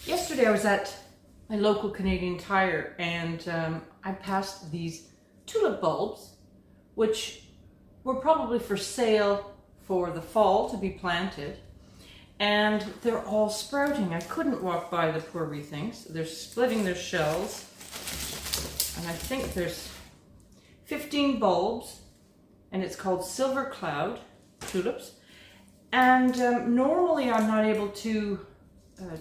Yesterday I was at my local Canadian Tire and I passed these tulip bulbs, which were probably for sale for the fall to be planted. And they're all sprouting. I couldn't walk by the poor wee things. They're splitting their shells. And I think there's 15 bulbs, and it's called Silver Cloud tulips. And normally I'm not able to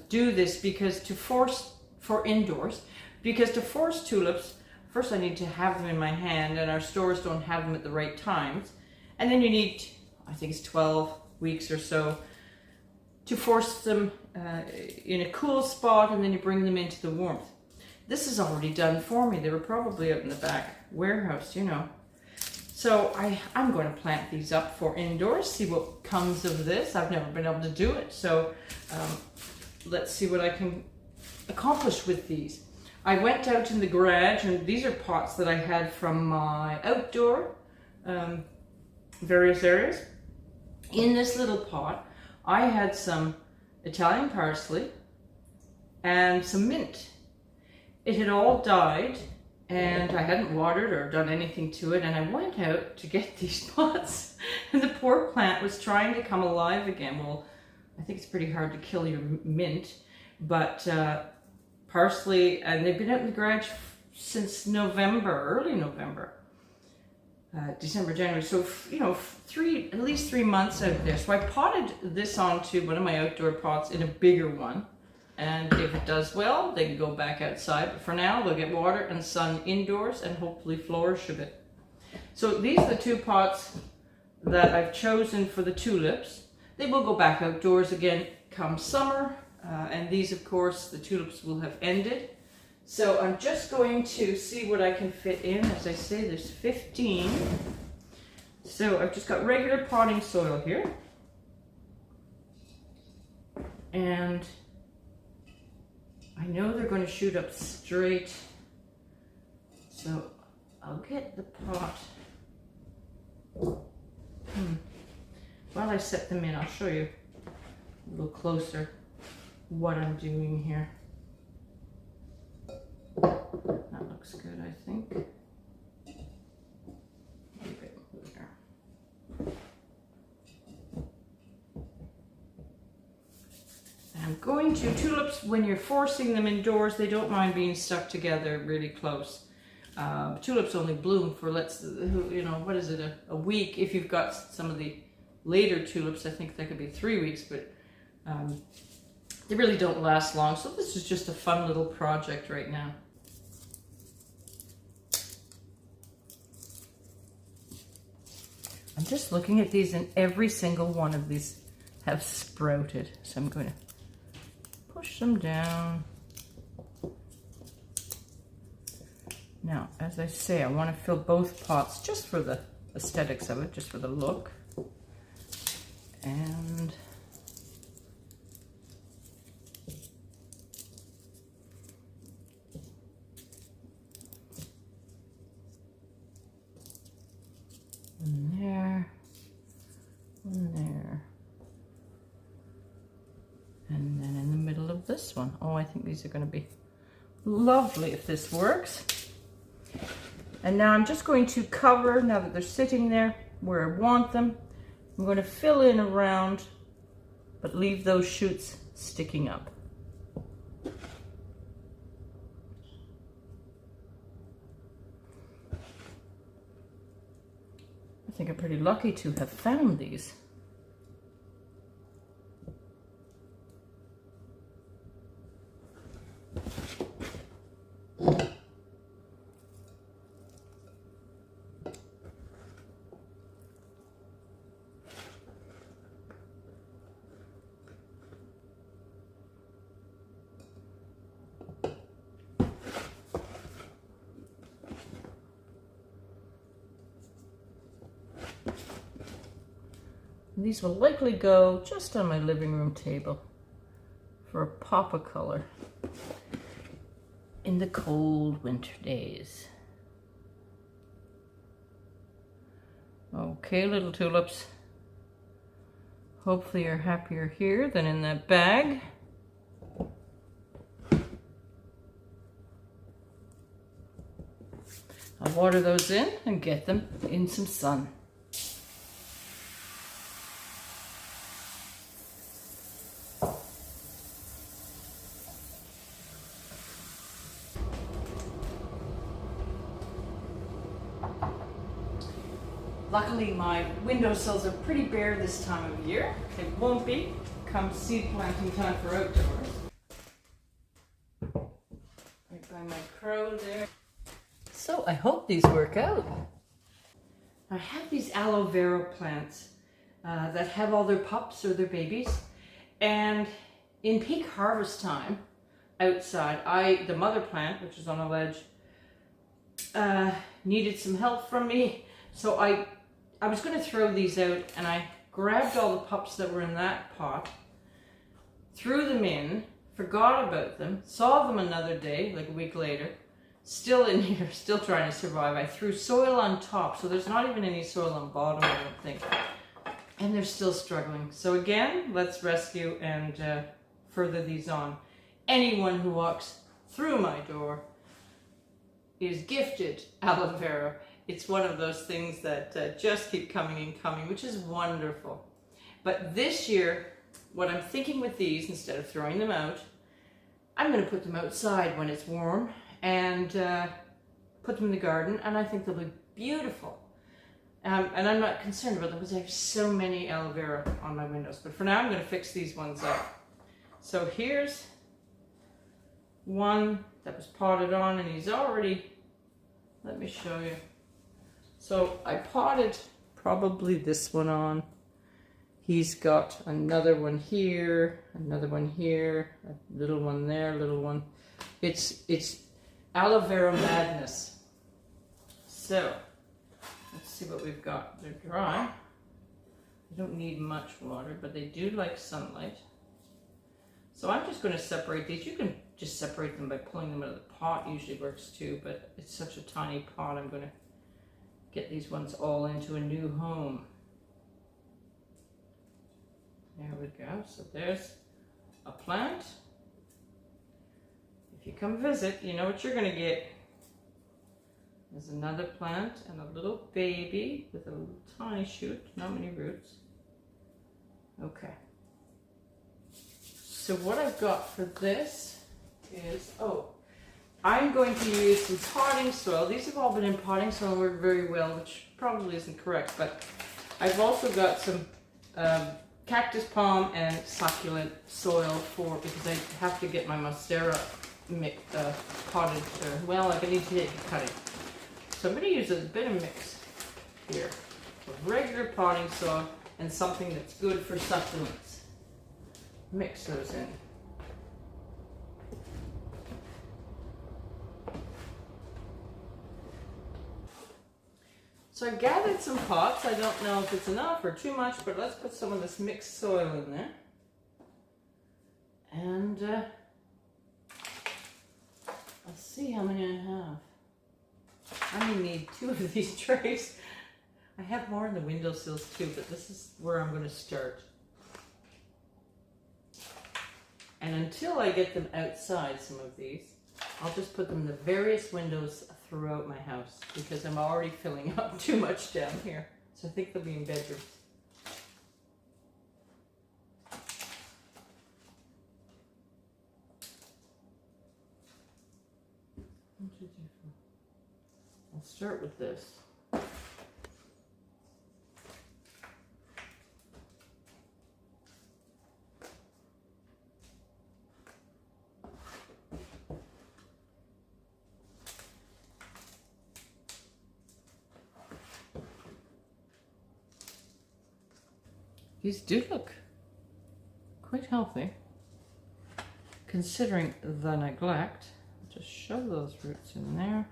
do this because to force for indoors, because to force tulips, first I need to have them in my hand, and our stores don't have them at the right times. And then you need, I think it's 12 weeks or so, to force them in a cool spot, and then you bring them into the warmth. This is already done for me. They were probably out in the back warehouse, you know. So I'm going to plant these up for indoors, see what comes of this. I've never been able to do it, so let's see what I can accomplish with these. I went out in the garage, and these are pots that I had from my outdoor various areas. In this little pot, I had some Italian parsley and some mint. It had all died, and I hadn't watered or done anything to it, and I went out to get these pots, and the poor plant was trying to come alive again. Well, I think it's pretty hard to kill your mint, but parsley, and they've been out in the garage since November, early November. December, January, so you know, at least 3 months out there. So I potted this onto one of my outdoor pots in a bigger one, and if it does well, they can go back outside. But for now, they'll get water and sun indoors and hopefully flourish a bit. So these are the two pots that I've chosen for the tulips. They will go back outdoors again come summer, and these, of course, the tulips will have ended. So I'm just going to see what I can fit in. As I say, there's 15. So I've just got regular potting soil here. And I know they're going to shoot up straight. So I'll get the pot. While I set them in, I'll show you a little closer what I'm doing here. That looks good, I think. I'm going to, tulips, when you're forcing them indoors, they don't mind being stuck together really close. Tulips only bloom for, you know, what is it, a week. If you've got some of the later tulips, I think that could be 3 weeks, but they really don't last long. So this is just a fun little project right now. I'm just looking at these, and every single one of these have sprouted. So I'm going to push them down. Now, as I say, I want to fill both pots just for the aesthetics of it, just for the look. And one there, one there, and then in the middle of this one. Oh, I think these are going to be lovely if this works. And now I'm just going to cover, now that they're sitting there where I want them, I'm going to fill in around, but leave those shoots sticking up. I think I'm pretty lucky to have found these. These will likely go just on my living room table for a pop of color in the cold winter days. Okay, little tulips. Hopefully you're happier here than in that bag. I'll water those in and get them in some sun. Luckily, my windowsills are pretty bare this time of year. They won't be come seed planting time for outdoors. Right by my crow there. So I hope these work out. I have these aloe vera plants that have all their pups or their babies. And in peak harvest time, outside, the mother plant, which is on a ledge, needed some help from me. So I was going to throw these out, and I grabbed all the pups that were in that pot, threw them in, forgot about them, saw them another day, like a week later, still in here, still trying to survive. I threw soil on top, so there's not even any soil on bottom, I don't think. And they're still struggling. So again, let's rescue and further these on. Anyone who walks through my door is gifted aloe vera. It's one of those things that just keep coming and coming, which is wonderful. But this year, what I'm thinking with these, instead of throwing them out, I'm going to put them outside when it's warm and put them in the garden, and I think they'll be beautiful. And I'm not concerned about them because I have so many aloe vera on my windows. But for now, I'm going to fix these ones up. So here's one that was potted on, and he's already, let me show you. So I potted probably this one on. He's got another one here, a little one there, little one. It's aloe vera madness. So let's see what we've got. They're dry. They don't need much water, but they do like sunlight. So I'm just going to separate these. You can just separate them by pulling them out of the pot. Usually works too, but it's such a tiny pot. I'm going to get these ones all into a new home. There we go. So there's a plant. If you come visit, you know what you're going to get. There's another plant and a little baby with a little tiny shoot, not many roots. Okay. So what I've got for this is, I'm going to use some potting soil. These have all been in potting soil and worked very well, which probably isn't correct, but I've also got some cactus palm and succulent soil because I have to get my monstera potted. Well, I need to take a cutting. So I'm going to use a bit of mix here of regular potting soil and something that's good for succulents. Mix those in. So I gathered some pots. I don't know if it's enough or too much, but let's put some of this mixed soil in there. And let's see how many I have. I only need 2 of these trays. I have more in the windowsills too, but this is where I'm going to start. And until I get them outside, some of these, I'll just put them in the various windows throughout my house because I'm already filling up too much down here. So I think they'll be in bedrooms. I'll start with this. These do look quite healthy, considering the neglect. Just shove those roots in there.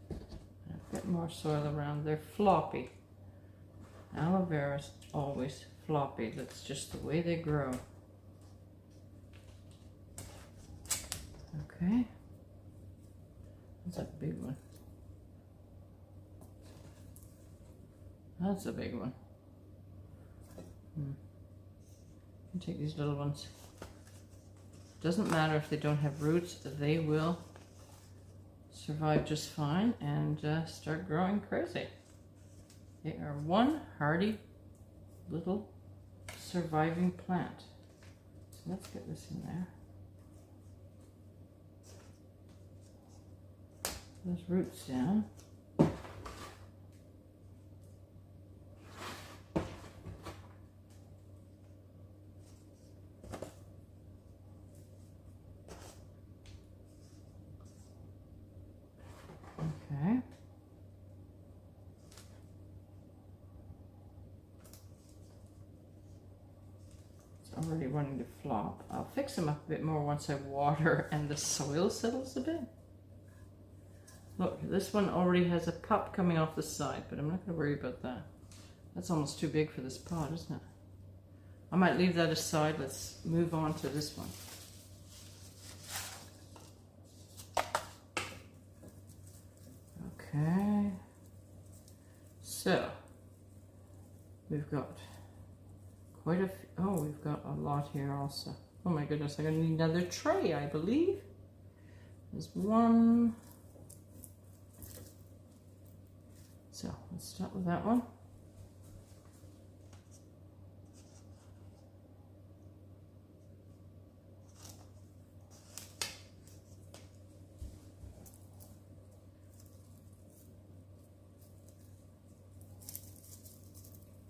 A bit more soil around. They're floppy. Aloe vera is always floppy. That's just the way they grow. Okay. That's a big one. That's a big one. Take these little ones. Doesn't matter if they don't have roots, they will survive just fine and start growing crazy. They are one hardy little surviving plant. So let's get this in there. Those roots down. Okay. It's already wanting to flop. I'll fix them up a bit more once I water and the soil settles a bit. Look, this one already has a pup coming off the side, but I'm not going to worry about that. That's almost too big for this pot, isn't it? I might leave that aside. Let's move on to this one. Okay. So, we've got quite a few. Oh, we've got a lot here also. Oh my goodness, I'm going to need another tray, I believe. There's one. So let's start with that one.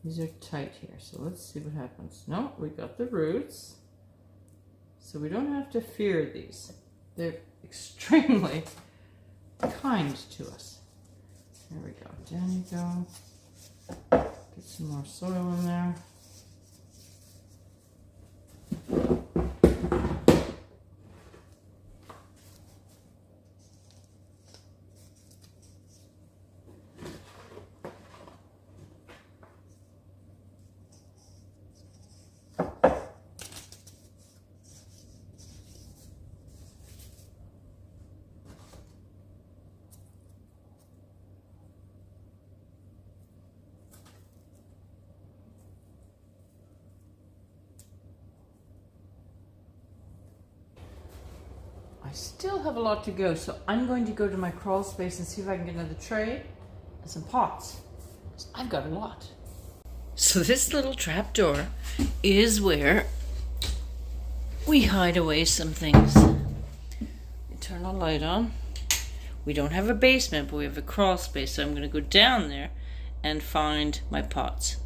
These are tight here, so let's see what happens. No, we got the roots. So we don't have to fear these. They're extremely kind to us. There we go, down you go. Get some more soil in there. I still have a lot to go, so I'm going to go to my crawl space and see if I can get another tray and some pots. I've got a lot. So this little trapdoor is where we hide away some things. We turn a light on. We don't have a basement, but we have a crawl space, so I'm going to go down there and find my pots.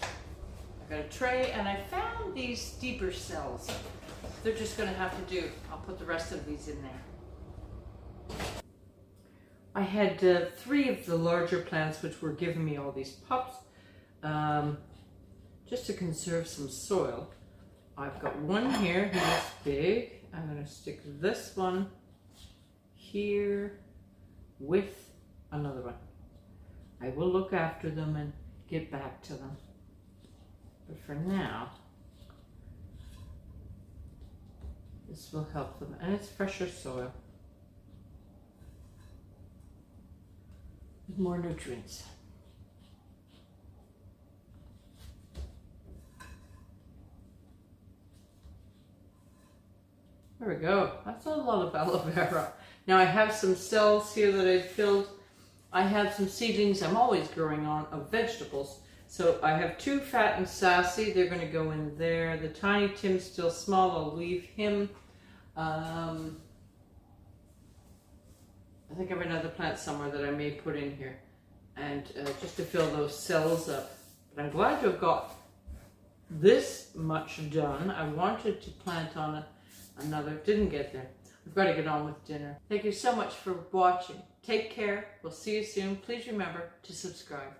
I got a tray, and I found these deeper cells. They're just going to have to do. I'll put the rest of these in there. I had 3 of the larger plants which were giving me all these pups. Just to conserve some soil. I've got one here, he's big. I'm going to stick this one here with another one. I will look after them and get back to them. But for now, this will help them, and it's fresher soil with more nutrients. There we go. That's a lot of aloe vera. Now I have some cells here that I've filled. I have some seedlings I'm always growing on of vegetables. So I have 2 fat and sassy. They're going to go in there. The tiny Tim's still small. I'll leave him. I think I have another plant somewhere that I may put in here, and just to fill those cells up. But I'm glad to have got this much done. I wanted to plant on another. Didn't get there. We've got to get on with dinner. Thank you so much for watching. Take care. We'll see you soon. Please remember to subscribe.